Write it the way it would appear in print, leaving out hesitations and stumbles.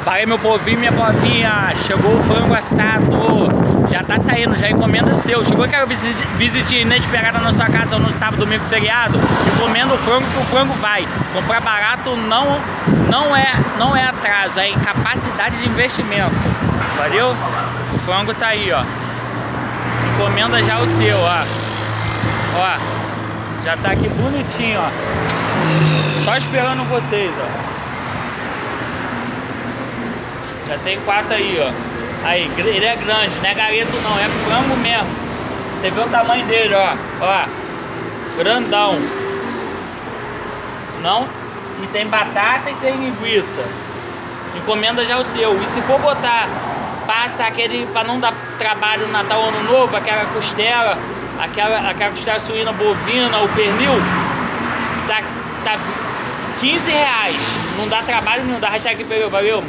Falei, meu povinho, minha povinha, chegou o frango assado, já tá saindo, já encomenda o seu. Chegou aquela visita inesperada na sua casa no sábado, domingo, feriado, encomenda o frango que o frango vai. Comprar barato não é atraso, é capacidade de investimento. Valeu? O frango tá aí, ó. Encomenda já o seu, ó. Ó, já tá aqui bonitinho, ó. Só esperando vocês, ó. Já tem 4 aí, ó. Aí, ele é grande, não é gareto não, é frango mesmo. Você vê o tamanho dele, ó. Ó, grandão. Não? E tem batata e tem linguiça. Encomenda já o seu. E se for botar, passa aquele, pra não dar trabalho no Natal, Ano Novo, aquela costela, aquela costela suína bovina, o pernil, tá R$15. Não dá trabalho nenhum, dá hashtag valeu.